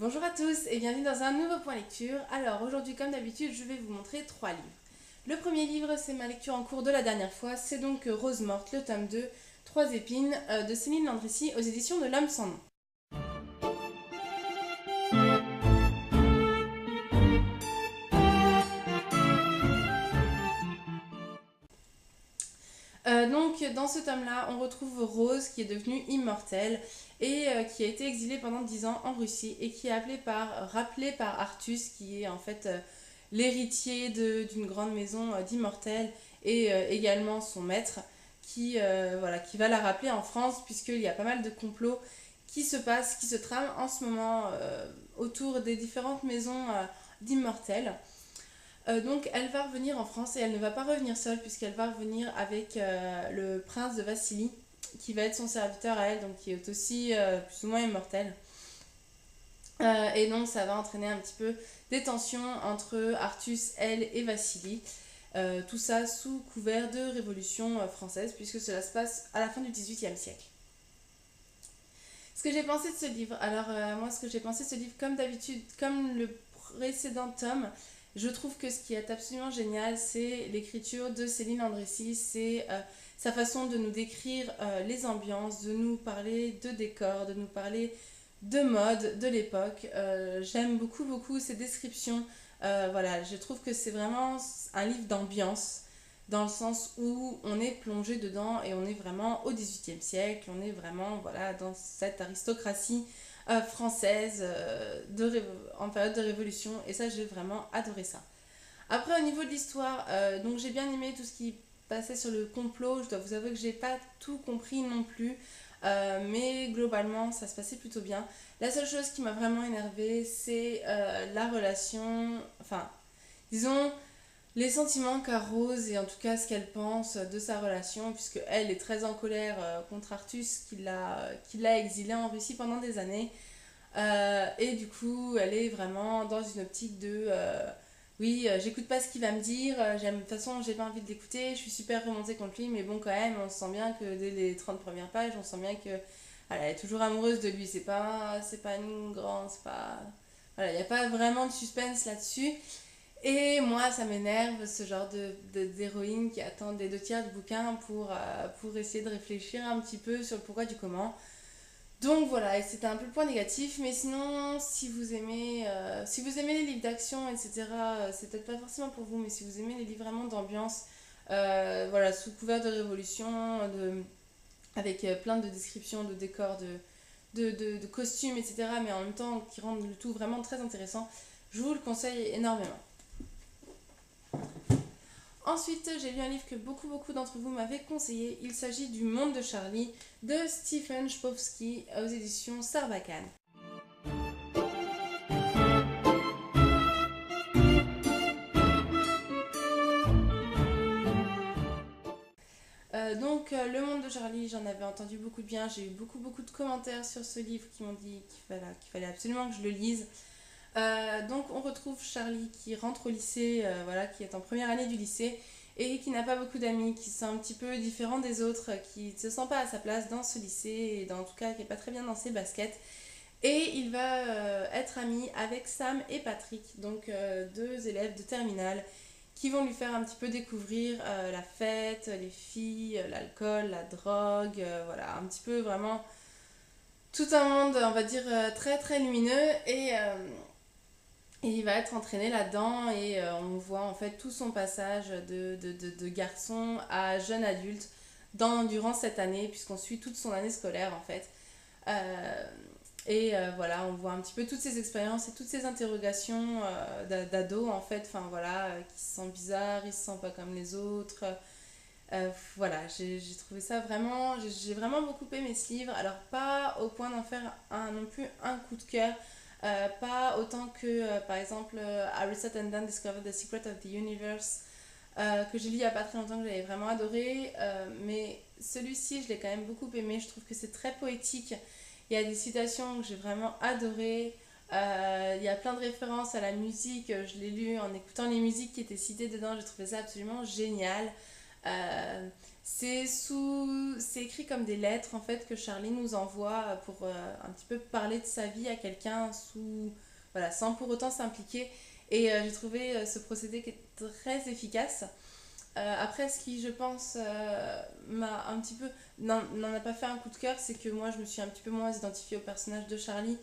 Bonjour à tous et bienvenue dans un nouveau point lecture. Alors aujourd'hui comme d'habitude je vais vous montrer 3 livres. Le premier livre c'est ma lecture en cours de la dernière fois, c'est donc Rose morte, le tome 2, Trois épines de Céline Landrecy aux éditions de L'Homme sans nom. Donc dans ce tome-là, on retrouve Rose qui est devenue immortelle et qui a été exilée pendant 10 ans en Russie et qui est rappelée par Artus qui est en fait l'héritier d'une grande maison d'immortels et également son maître qui va la rappeler en France puisqu'il y a pas mal de complots qui se passent, qui se trament en ce moment autour des différentes maisons d'immortels. Donc elle va revenir en France et elle ne va pas revenir seule puisqu'elle va revenir avec le prince de Vassili qui va être son serviteur à elle, donc qui est aussi plus ou moins immortel. Et donc ça va entraîner un petit peu des tensions entre Artus, elle et Vassili. Tout ça sous couvert de révolution française puisque cela se passe à la fin du XVIIIe siècle. Ce que j'ai pensé de ce livre, alors moi ce que j'ai pensé de ce livre comme d'habitude, comme le précédent tome, je trouve que ce qui est absolument génial, c'est l'écriture de Céline Landrecy, c'est sa façon de nous décrire les ambiances, de nous parler de décors, de nous parler de mode, de l'époque. J'aime beaucoup ces descriptions. Voilà, je trouve que c'est vraiment un livre d'ambiance, dans le sens où on est plongé dedans et on est vraiment au XVIIIe siècle, on est vraiment voilà, dans cette aristocratie française en période de révolution et ça j'ai vraiment adoré ça. Après au niveau de l'histoire, donc j'ai bien aimé tout ce qui passait sur le complot, je dois vous avouer que j'ai pas tout compris non plus, mais globalement ça se passait plutôt bien. La seule chose qui m'a vraiment énervée c'est la relation, enfin disons les sentiments qu'a Rose et en tout cas ce qu'elle pense de sa relation, puisque elle est très en colère contre Artus qui l'a exilée en Russie pendant des années. Et du coup, elle est vraiment dans une optique de oui, j'écoute pas ce qu'il va me dire, de toute façon, j'ai pas envie de l'écouter, je suis super remontée contre lui, mais bon, quand même, on sent bien que dès les 30 premières pages, on sent bien que voilà, elle est toujours amoureuse de lui. C'est pas une grande, c'est pas. Voilà, il n'y a pas vraiment de suspense là-dessus. Et moi, ça m'énerve ce genre d'héroïne qui attend des deux tiers du bouquin pour essayer de réfléchir un petit peu sur le pourquoi du comment. Donc voilà, et c'était un peu le point négatif, mais sinon, si vous aimez les livres d'action, etc., c'est peut-être pas forcément pour vous, mais si vous aimez les livres vraiment d'ambiance, voilà, sous couvert de révolution, avec plein de descriptions, de décors, de costumes, etc., mais en même temps qui rendent le tout vraiment très intéressant, je vous le conseille énormément. Ensuite, j'ai lu un livre que beaucoup d'entre vous m'avaient conseillé. Il s'agit du Monde de Charlie de Stephen Chbosky aux éditions Sarbacane. Le Monde de Charlie, j'en avais entendu beaucoup de bien. J'ai eu beaucoup de commentaires sur ce livre qui m'ont dit qu'il fallait absolument que je le lise. Donc on retrouve Charlie qui rentre au lycée, voilà, qui est en première année du lycée et qui n'a pas beaucoup d'amis, qui se sent un petit peu différent des autres, qui ne se sent pas à sa place dans ce lycée et en tout cas qui n'est pas très bien dans ses baskets. Et il va être ami avec Sam et Patrick, donc deux élèves de terminale, qui vont lui faire un petit peu découvrir la fête, les filles, l'alcool, la drogue, voilà, un petit peu vraiment tout un monde, on va dire, très lumineux et il va être entraîné là-dedans et on voit en fait tout son passage de garçon à jeune adulte durant cette année, puisqu'on suit toute son année scolaire en fait. Euh, voilà, on voit un petit peu toutes ces expériences et toutes ces interrogations d'ado en fait, enfin voilà, qui se sent bizarre, il se sent pas comme les autres. Voilà, j'ai trouvé ça vraiment, j'ai vraiment beaucoup aimé ce livre. Alors pas au point d'en faire non plus un coup de cœur, pas autant que par exemple I Reset and Then Discovered the Secret of the Universe, que j'ai lu il y a pas très longtemps, que j'avais vraiment adoré, mais celui-ci je l'ai quand même beaucoup aimé, je trouve que c'est très poétique, il y a des citations que j'ai vraiment adorées, il y a plein de références à la musique, je l'ai lu en écoutant les musiques qui étaient citées dedans, j'ai trouvé ça absolument génial. Euh, C'est écrit comme des lettres en fait que Charlie nous envoie pour un petit peu parler de sa vie à quelqu'un voilà, sans pour autant s'impliquer. Et j'ai trouvé ce procédé qui est très efficace. Après, ce qui, je pense, m'a un petit peu. N'en a pas fait un coup de cœur, c'est que moi, je me suis un petit peu moins identifiée au personnage de Charlie,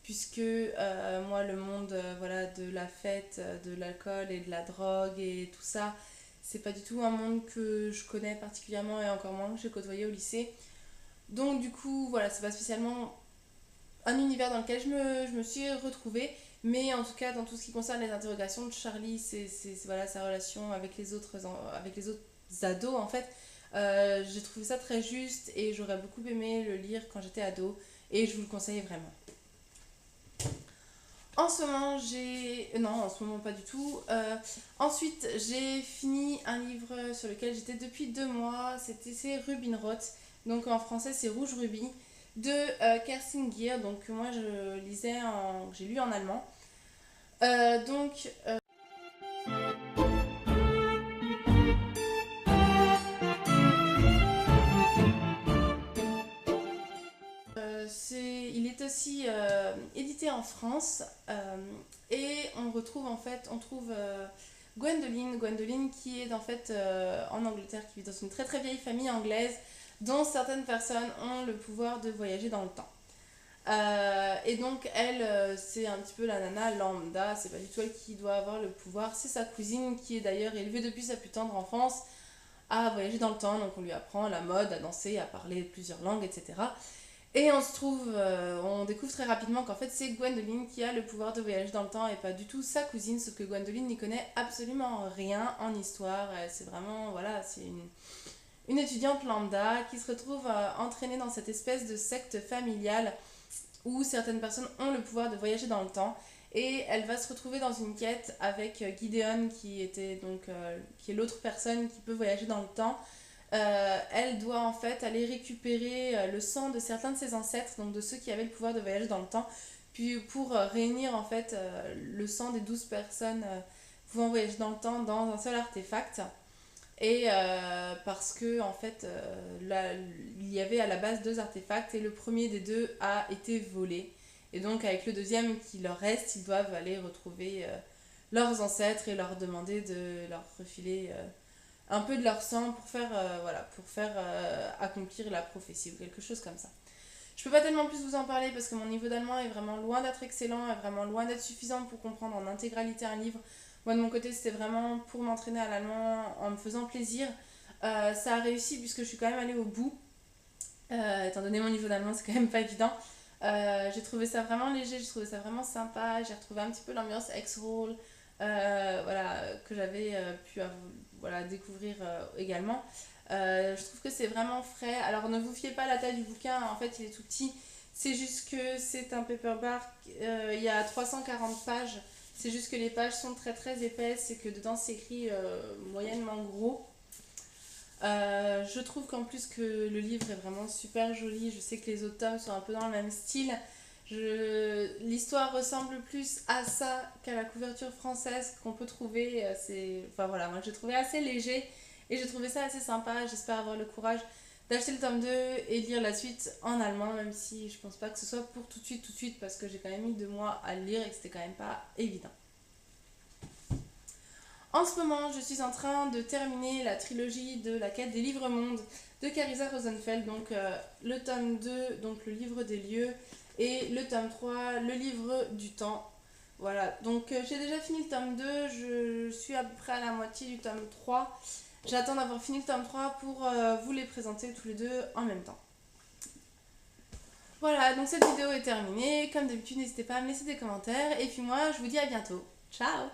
puisque moi, le monde voilà, de la fête, de l'alcool et de la drogue et tout ça, c'est pas du tout un monde que je connais particulièrement et encore moins que j'ai côtoyé au lycée. Donc, du coup, voilà, c'est pas spécialement un univers dans lequel je me suis retrouvée. Mais en tout cas, dans tout ce qui concerne les interrogations de Charlie, voilà, sa relation avec les autres ados, en fait, j'ai trouvé ça très juste et j'aurais beaucoup aimé le lire quand j'étais ado. Et je vous le conseille vraiment. En ce moment, j'ai... Non, en ce moment, pas du tout. Ensuite, j'ai fini un livre sur lequel j'étais depuis 2 mois. C'est Rubinroth. Donc en français, c'est Rouge Rubis de Kerstin Gier. Donc moi, j'ai lu en allemand. Donc, il est aussi édité en France et on trouve Gwendoline qui est en fait en Angleterre, qui vit dans une très très vieille famille anglaise dont certaines personnes ont le pouvoir de voyager dans le temps. Et donc elle, c'est un petit peu la nana lambda, c'est pas du tout elle qui doit avoir le pouvoir, c'est sa cousine qui est d'ailleurs élevée depuis sa plus tendre enfance à voyager dans le temps, donc on lui apprend la mode, à danser, à parler plusieurs langues, etc. Et on découvre très rapidement qu'en fait c'est Gwendoline qui a le pouvoir de voyager dans le temps et pas du tout sa cousine, sauf que Gwendoline n'y connaît absolument rien en histoire. C'est vraiment, voilà, c'est une étudiante lambda qui se retrouve entraînée dans cette espèce de secte familiale où certaines personnes ont le pouvoir de voyager dans le temps. Et elle va se retrouver dans une quête avec Gideon qui est l'autre personne qui peut voyager dans le temps. Elle doit en fait aller récupérer le sang de certains de ses ancêtres, donc de ceux qui avaient le pouvoir de voyager dans le temps, puis pour réunir en fait le sang des 12 personnes pouvant voyager dans le temps dans un seul artefact. Et parce que en fait il y avait à la base 2 artefacts et le premier des 2 a été volé. Et donc avec le deuxième qui leur reste, ils doivent aller retrouver leurs ancêtres et leur demander de leur refiler un peu de leur sang pour faire accomplir la prophétie ou quelque chose comme ça. Je peux pas tellement plus vous en parler parce que mon niveau d'allemand est vraiment loin d'être excellent, est vraiment loin d'être suffisant pour comprendre en intégralité un livre. Moi de mon côté c'était vraiment pour m'entraîner à l'allemand en me faisant plaisir. Ça a réussi puisque je suis quand même allée au bout. Étant donné mon niveau d'allemand c'est quand même pas évident. J'ai trouvé ça vraiment léger, j'ai trouvé ça vraiment sympa, j'ai retrouvé un petit peu l'ambiance X-Roll voilà, que j'avais pu voilà, découvrir également. Je trouve que c'est vraiment frais. Alors ne vous fiez pas à la taille du bouquin, en fait il est tout petit. C'est juste que c'est un paperback, il y a 340 pages. C'est juste que les pages sont très très épaisses et que dedans c'est écrit moyennement gros. Je trouve qu'en plus que le livre est vraiment super joli. Je sais que les autres tomes sont un peu dans le même style. L'histoire ressemble plus à ça qu'à la couverture française qu'on peut trouver. Enfin voilà, moi j'ai trouvé assez léger et j'ai trouvé ça assez sympa. J'espère avoir le courage d'acheter le tome 2 et lire la suite en allemand, même si je pense pas que ce soit pour tout de suite, parce que j'ai quand même mis 2 mois à le lire et que c'était quand même pas évident. En ce moment, je suis en train de terminer la trilogie de La quête des livres mondes de Carissa Rosenfeld, donc le tome 2, donc le livre des lieux, et le tome 3, le livre du temps. Voilà, donc j'ai déjà fini le tome 2, je suis à peu près à la moitié du tome 3. J'attends d'avoir fini le tome 3 pour vous les présenter tous les deux en même temps. Voilà, donc cette vidéo est terminée. Comme d'habitude, n'hésitez pas à me laisser des commentaires. Et puis moi, je vous dis à bientôt. Ciao!